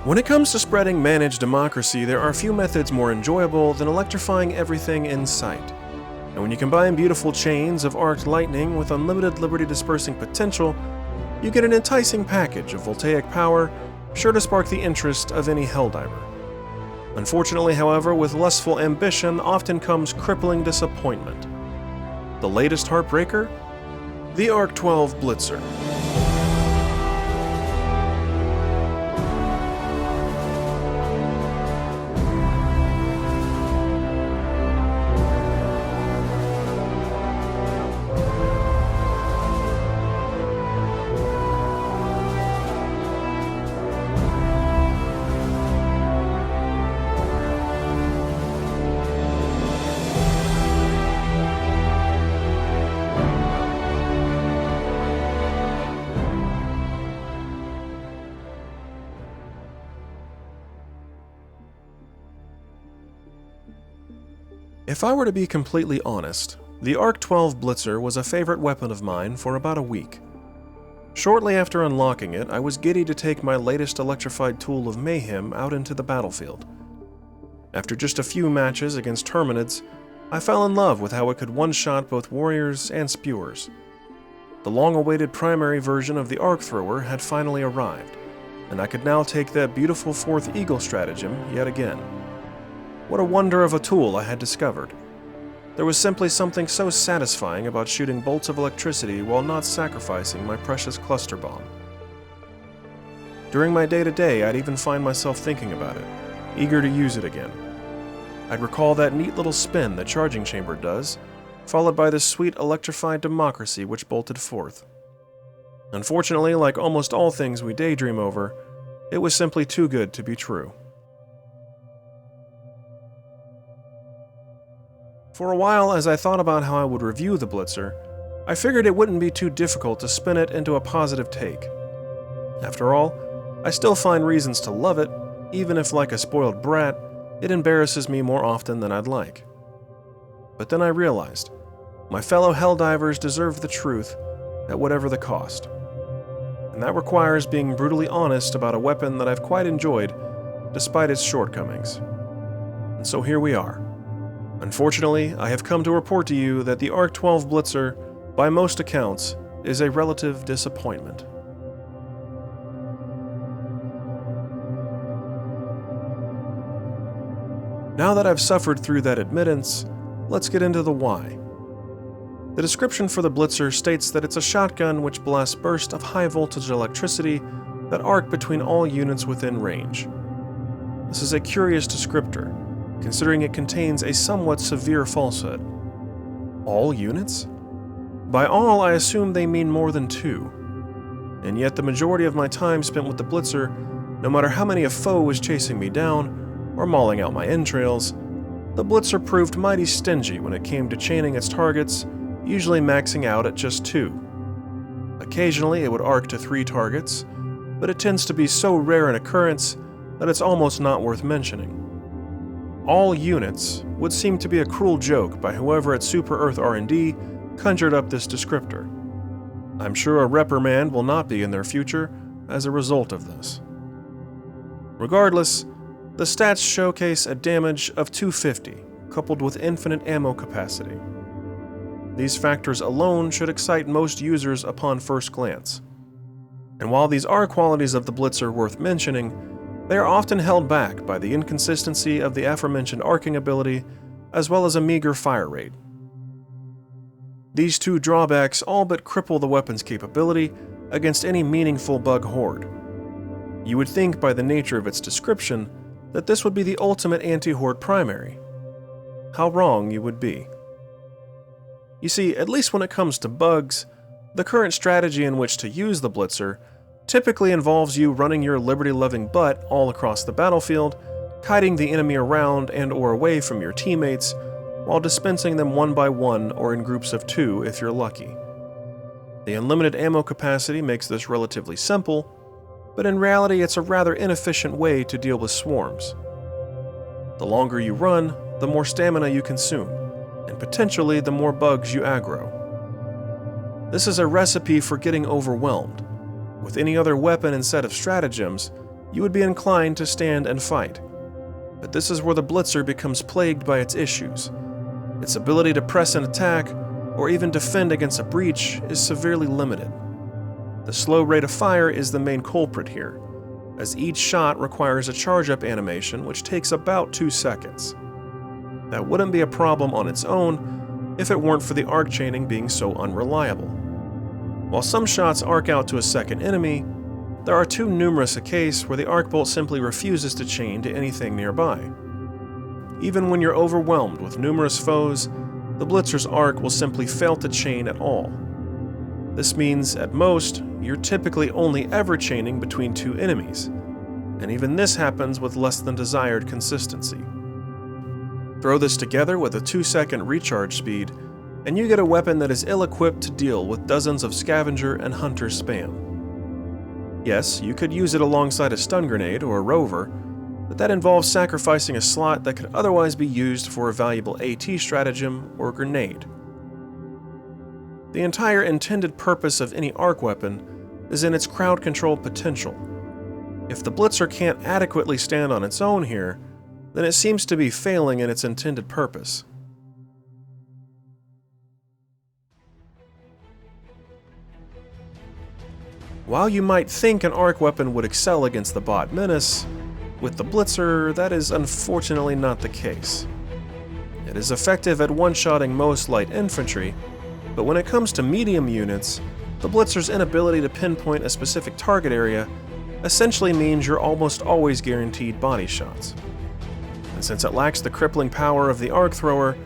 When it comes to spreading managed democracy, there are few methods more enjoyable than electrifying everything in sight. And when you combine beautiful chains of arced lightning with unlimited liberty-dispersing potential, you get an enticing package of voltaic power, sure to spark the interest of any Helldiver. Unfortunately, however, with lustful ambition often comes crippling disappointment. The latest heartbreaker? The Arc-12 Blitzer. If I were to be completely honest, the Arc-12 Blitzer was a favorite weapon of mine for about a week. Shortly after unlocking it, I was giddy to take my latest electrified tool of mayhem out into the battlefield. After just a few matches against Terminids, I fell in love with how it could one-shot both warriors and spewers. The long-awaited primary version of the Arc Thrower had finally arrived, and I could now take that beautiful 4th Eagle stratagem yet again. What a wonder of a tool I had discovered. There was simply something so satisfying about shooting bolts of electricity while not sacrificing my precious cluster bomb. During my day-to-day, I'd even find myself thinking about it, eager to use it again. I'd recall that neat little spin the charging chamber does, followed by the sweet electrified democracy which bolted forth. Unfortunately, like almost all things we daydream over, it was simply too good to be true. For a while, as I thought about how I would review the Blitzer, I figured it wouldn't be too difficult to spin it into a positive take. After all, I still find reasons to love it, even if, like a spoiled brat, it embarrasses me more often than I'd like. But then I realized, my fellow Helldivers deserve the truth, at whatever the cost. And that requires being brutally honest about a weapon that I've quite enjoyed, despite its shortcomings. And so here we are. Unfortunately, I have come to report to you that the Arc-12 Blitzer, by most accounts, is a relative disappointment. Now that I've suffered through that admittance, let's get into the why. The description for the Blitzer states that it's a shotgun which blasts bursts of high-voltage electricity that arc between all units within range. This is a curious descriptor, considering it contains a somewhat severe falsehood. All units? By all, I assume they mean more than 2. And yet the majority of my time spent with the Blitzer, no matter how many a foe was chasing me down, or mauling out my entrails, the Blitzer proved mighty stingy when it came to chaining its targets, usually maxing out at just 2. Occasionally it would arc to 3 targets, but it tends to be so rare an occurrence that it's almost not worth mentioning. All units would seem to be a cruel joke by whoever at Super Earth R&D conjured up this descriptor. I'm sure a reprimand will not be in their future as a result of this. Regardless, the stats showcase a damage of 250, coupled with infinite ammo capacity. These factors alone should excite most users upon first glance. And while these are qualities of the Blitzer worth mentioning, they are often held back by the inconsistency of the aforementioned arcing ability, as well as a meager fire rate. These two drawbacks all but cripple the weapon's capability against any meaningful bug horde. You would think by the nature of its description that this would be the ultimate anti-horde primary. How wrong you would be. You see, at least when it comes to bugs, the current strategy in which to use the Blitzer typically involves you running your liberty-loving butt all across the battlefield, kiting the enemy around and or away from your teammates, while dispensing them one by one or in groups of 2 if you're lucky. The unlimited ammo capacity makes this relatively simple, but in reality it's a rather inefficient way to deal with swarms. The longer you run, the more stamina you consume, and potentially the more bugs you aggro. This is a recipe for getting overwhelmed. With any other weapon and set of stratagems, you would be inclined to stand and fight. But this is where the Blitzer becomes plagued by its issues. Its ability to press an attack, or even defend against a breach, is severely limited. The slow rate of fire is the main culprit here, as each shot requires a charge-up animation which takes about 2 seconds. That wouldn't be a problem on its own if it weren't for the arc chaining being so unreliable. While some shots arc out to a second enemy, there are too numerous a case where the arc bolt simply refuses to chain to anything nearby. Even when you're overwhelmed with numerous foes, the Blitzer's arc will simply fail to chain at all. This means, at most, you're typically only ever chaining between 2 enemies, and even this happens with less than desired consistency. Throw this together with a 2-second recharge speed, and you get a weapon that is ill-equipped to deal with dozens of scavenger and hunter spam. Yes, you could use it alongside a stun grenade or a rover, but that involves sacrificing a slot that could otherwise be used for a valuable AT stratagem or grenade. The entire intended purpose of any arc weapon is in its crowd control potential. If the Blitzer can't adequately stand on its own here, then it seems to be failing in its intended purpose. While you might think an arc weapon would excel against the bot menace, with the Blitzer, that is unfortunately not the case. It is effective at one-shotting most light infantry, but when it comes to medium units, the Blitzer's inability to pinpoint a specific target area essentially means you're almost always guaranteed body shots. And since it lacks the crippling power of the arc thrower,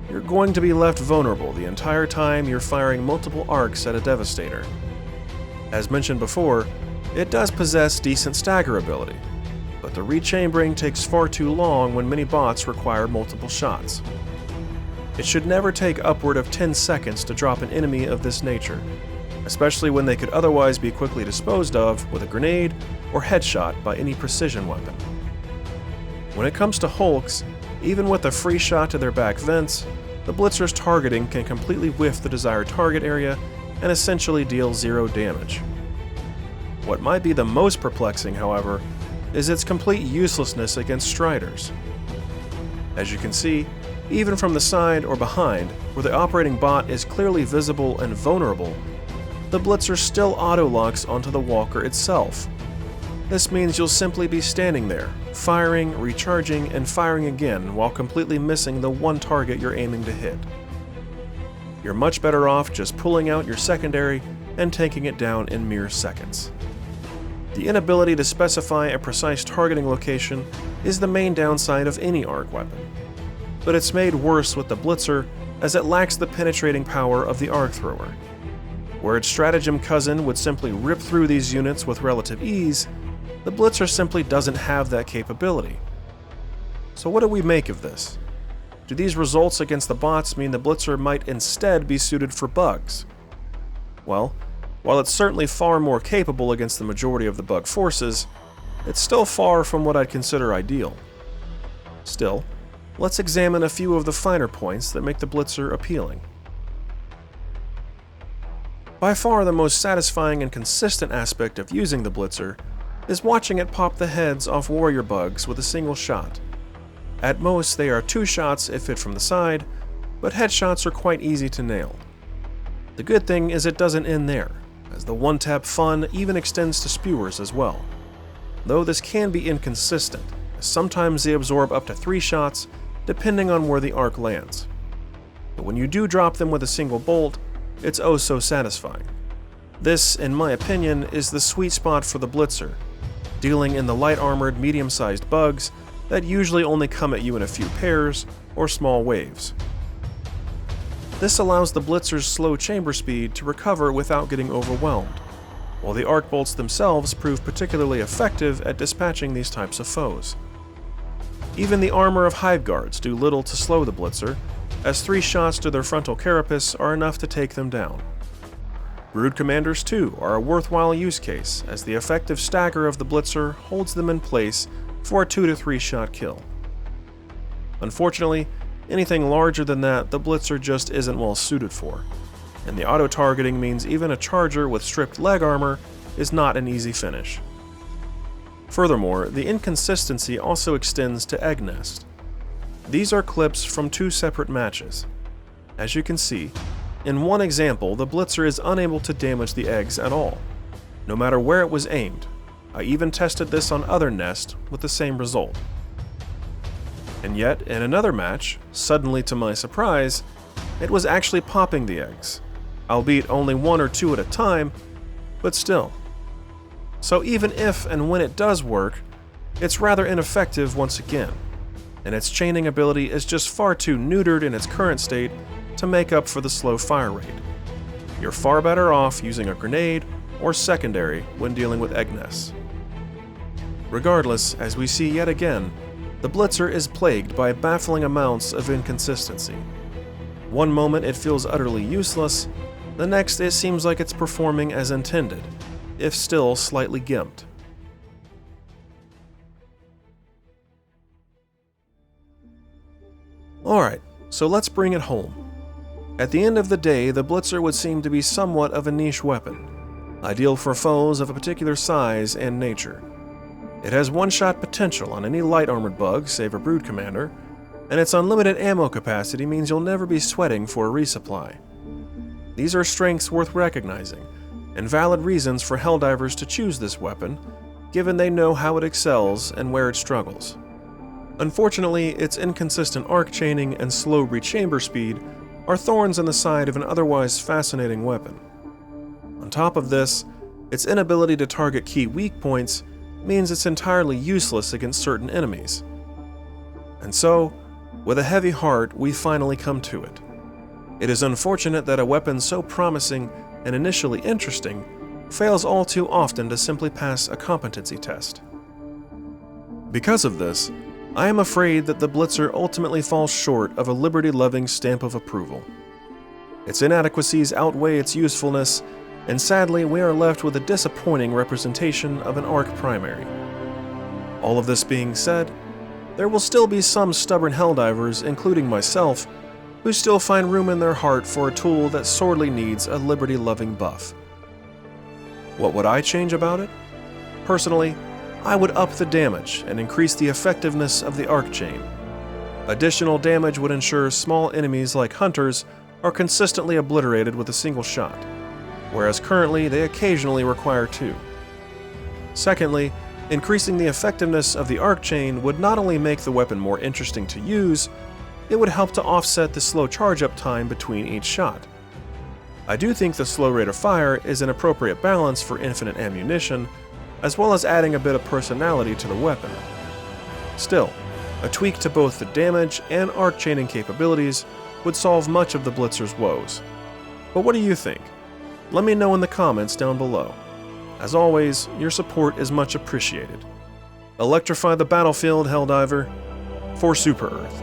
you're going to be left vulnerable the entire time you're firing multiple arcs at a Devastator. As mentioned before, it does possess decent stagger ability, but the rechambering takes far too long when many bots require multiple shots. It should never take upward of 10 seconds to drop an enemy of this nature, especially when they could otherwise be quickly disposed of with a grenade or headshot by any precision weapon. When it comes to hulks, even with a free shot to their back vents, the Blitzer's targeting can completely whiff the desired target area and essentially deal 0 damage. What might be the most perplexing, however, is its complete uselessness against Striders. As you can see, even from the side or behind, where the operating bot is clearly visible and vulnerable, the Blitzer still auto-locks onto the walker itself. This means you'll simply be standing there, firing, recharging, and firing again while completely missing the one target you're aiming to hit. You're much better off just pulling out your secondary and taking it down in mere seconds. The inability to specify a precise targeting location is the main downside of any arc weapon, but it's made worse with the Blitzer as it lacks the penetrating power of the arc thrower. Where its stratagem cousin would simply rip through these units with relative ease, the Blitzer simply doesn't have that capability. So what do we make of this? Do these results against the bots mean the Blitzer might instead be suited for bugs? Well, while it's certainly far more capable against the majority of the bug forces, it's still far from what I'd consider ideal. Still, let's examine a few of the finer points that make the Blitzer appealing. By far the most satisfying and consistent aspect of using the Blitzer is watching it pop the heads off warrior bugs with a single shot. At most, they are 2 shots if hit from the side, but headshots are quite easy to nail. The good thing is it doesn't end there, as the one-tap fun even extends to spewers as well. Though this can be inconsistent, as sometimes they absorb up to 3 shots, depending on where the arc lands. But when you do drop them with a single bolt, it's oh so satisfying. This, in my opinion, is the sweet spot for the Blitzer, dealing in the light-armored, medium-sized bugs that usually only come at you in a few pairs or small waves. This allows the Blitzer's slow chamber speed to recover without getting overwhelmed, while the arc bolts themselves prove particularly effective at dispatching these types of foes. Even the armor of Hive Guards do little to slow the Blitzer, as 3 shots to their frontal carapace are enough to take them down. Brood Commanders too are a worthwhile use case, as the effective stagger of the Blitzer holds them in place for a 2 to 3 shot kill. Unfortunately, anything larger than that the Blitzer just isn't well suited for, and the auto-targeting means even a charger with stripped leg armor is not an easy finish. Furthermore, the inconsistency also extends to egg nest. These are clips from 2 separate matches. As you can see, in one example, the Blitzer is unable to damage the eggs at all, no matter where it was aimed. I even tested this on other nests with the same result. And yet, in another match, suddenly to my surprise, it was actually popping the eggs, albeit only 1 or 2 at a time, but still. So even if and when it does work, it's rather ineffective once again, and its chaining ability is just far too neutered in its current state to make up for the slow fire rate. You're far better off using a grenade or secondary when dealing with egg nests. Regardless, as we see yet again, the Blitzer is plagued by baffling amounts of inconsistency. One moment it feels utterly useless, the next it seems like it's performing as intended, if still slightly gimped. Alright, so let's bring it home. At the end of the day, the Blitzer would seem to be somewhat of a niche weapon, ideal for foes of a particular size and nature. It has one-shot potential on any light-armored bug, save a Brood Commander, and its unlimited ammo capacity means you'll never be sweating for a resupply. These are strengths worth recognizing, and valid reasons for Helldivers to choose this weapon, given they know how it excels and where it struggles. Unfortunately, its inconsistent arc chaining and slow rechamber speed are thorns in the side of an otherwise fascinating weapon. On top of this, its inability to target key weak points means it's entirely useless against certain enemies. And so, with a heavy heart, we finally come to it. It is unfortunate that a weapon so promising and initially interesting fails all too often to simply pass a competency test. Because of this, I am afraid that the Blitzer ultimately falls short of a liberty-loving stamp of approval. Its inadequacies outweigh its usefulness, and sadly we are left with a disappointing representation of an Arc primary. All of this being said, there will still be some stubborn Helldivers, including myself, who still find room in their heart for a tool that sorely needs a liberty-loving buff. What would I change about it? Personally, I would up the damage and increase the effectiveness of the arc chain. Additional damage would ensure small enemies like hunters are consistently obliterated with a single shot, whereas currently they occasionally require 2. Secondly, increasing the effectiveness of the arc chain would not only make the weapon more interesting to use, it would help to offset the slow charge-up time between each shot. I do think the slow rate of fire is an appropriate balance for infinite ammunition, as well as adding a bit of personality to the weapon. Still, a tweak to both the damage and arc chaining capabilities would solve much of the Blitzer's woes. But what do you think? Let me know in the comments down below. As always, your support is much appreciated. Electrify the battlefield, Helldiver, for Super Earth.